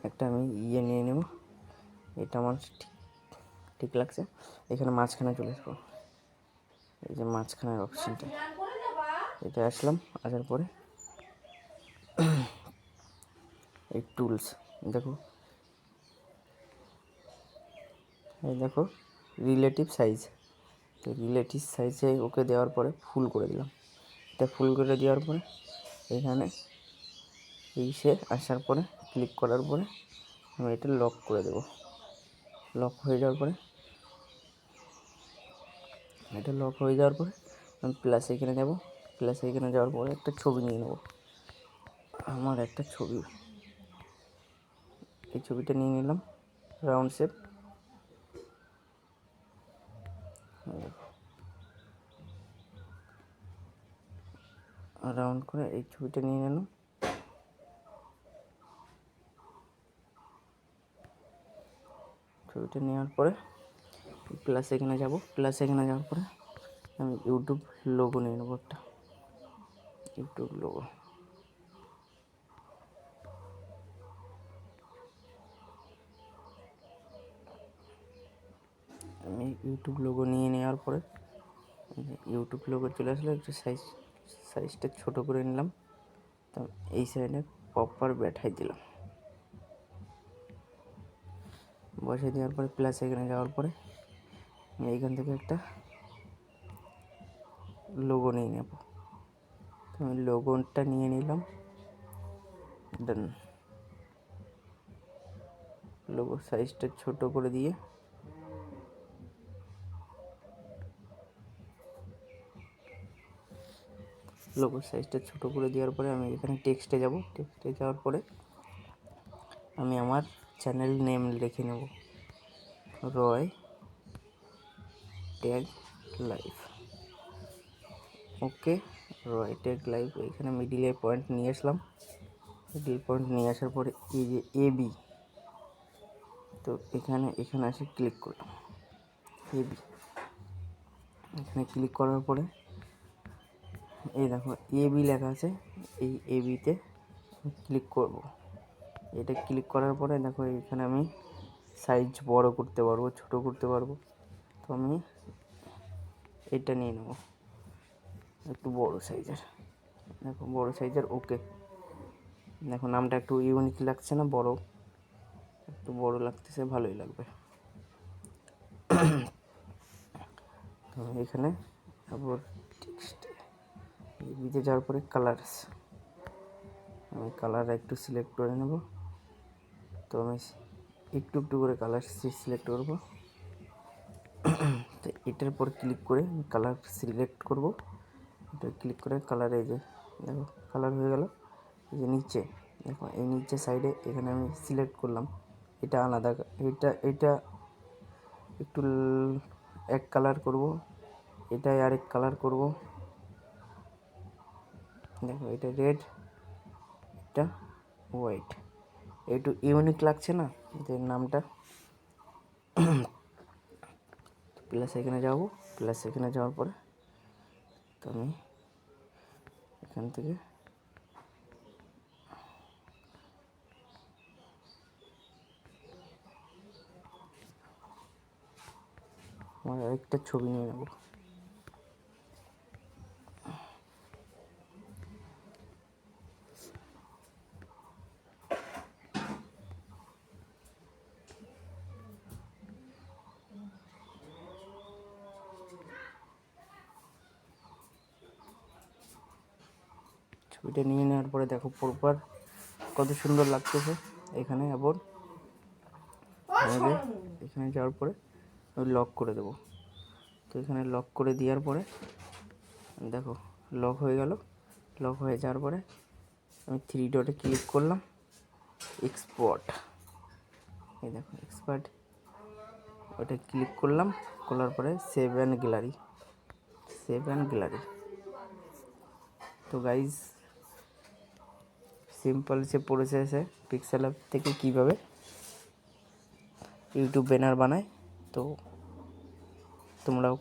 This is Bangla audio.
একটা আমি নিয়ে নেব, এটা আমার ঠিক লাগছে। এখানে মাঝখানে চলে আসবো, এই যে মাঝখানের অপশানটা, এটা আসলাম। আসার পরে এই টুলস দেখো, এই দেখো রিলেটিভ সাইজ, তো রিলেটিভ সাইজে ওকে দেওয়ার পরে ফুল করে দিলাম। এটা ফুল করে দেওয়ার পরে এখানে আসার পরে ক্লিক করার পরে আমি এটা লক করে দেব। লক হয়ে যাওয়ার পরে আমি প্লাস এখানে যাব। প্লাস এখানে যাওয়ার পরে একটা ছবি নিয়ে নেব, আমার একটা ছবি, এই ছবিটা নিয়ে নিলাম রাউন্ড শেপ। রাউন্ড করে এই ছবিটা নিয়ে নিলাম। ছবিটা নেওয়ার পরে প্লাস এখানে যাব। প্লাস এখানে যাওয়ার পরে আমি ইউটিউব লোগো নিয়ে নেবো, একটা ইউটিউব লোগো। আমি ইউটিউব লোগো নিয়ে নেওয়ার পরে ইউটিউব লোগো চলে আসলে একটু সাইজটা ছোটো করে নিলাম। তো এই সাইডে প্রপার ব্যাঠাই দিলাম। বসে দেওয়ার পরে প্লাস এখানে যাওয়ার পরে আমি এইখান থেকে একটা লোগো নিয়ে নেব। তো আমি লোগোটা নিয়ে নিলাম, দেন লোগো সাইজটা ছোট করে দিয়ে দেওয়ার পরে আমি এখানে টেক্সটে যাব। টেক্সটে যাওয়ার পরে আমি আমার চ্যানেল নেম লিখে নেব, রয় ট্যাগ লাইভ। ওকে, রয় ট্যাগ লাইভ। এখানে মিডিলে পয়েন্ট নিয়ে আসলাম। মিডিল পয়েন্ট নিয়ে আসার পরে এই যে এবি, তো এখানে এসে ক্লিক করলাম এবি। এখানে ক্লিক করার পরে এই দেখো এবি লেখা আছে, এই এবিতে ক্লিক করব। এটা ক্লিক করার পরে দেখো এখানে আমি সাইজ বড় করতে পারবো, ছোট করতে পারবো। তো আমি এটা নিয়ে নেব একটু বড় সাইজের। দেখো বড় সাইজের, ওকে। দেখো নামটা একটু ইউনিক লাগছে না, বড়, একটু বড় লাগতেছে, ভালোই লাগবে। তো এখানে আবার টেক্সটে এবিতে যাওয়ার পরে কালার্স, আমি কালার একটু সিলেক্ট করে নেব। তো আমি একটু করে কালার সিলেক্ট করব। তো এটার পর ক্লিক করে কালার সিলেক্ট করব। এটা ক্লিক করে কালারে, এই যে দেখো কালার হয়ে গেল। এই যে নিচে দেখো, এই নিচে সাইডে এখানে আমি সিলেক্ট করলাম, এটা আলাদা, এটা একটু এক কালার করব, এটাই আরেক কালার করব। দেখো এটা রেড, এটা হোয়াইট, একটু ইউনিক লাগছে না যে নামটা। প্লাস এখানে যাব। প্লাস এখানে যাওয়ার পরে তো আমি এখান থেকে আমার আরেকটা ছবি নিয়ে নেব। ছবিটা নিয়ে নেওয়ার পরে দেখো পরপর কত সুন্দর লাগতেছে। এখানে আবার এখানে যাওয়ার পরে আমি লক করে দেব। তো এখানে লক করে দেওয়ার পরে দেখো লক হয়ে গেল। লক হয়ে যাওয়ার পরে আমি 3 ডটে ক্লিক করলাম, এক্সপোর্ট। এই দেখো এক্সপোর্ট, ওটা ক্লিক করলাম। করার পরে সেভ অ্যান্ড গ্যালারি। তো গাইজ সিম্পল সে প্রসেসে পিক্সেল অ্যাপ থেকে কীভাবে ইউটিউব ব্যানার বানায়, তো তোমরাও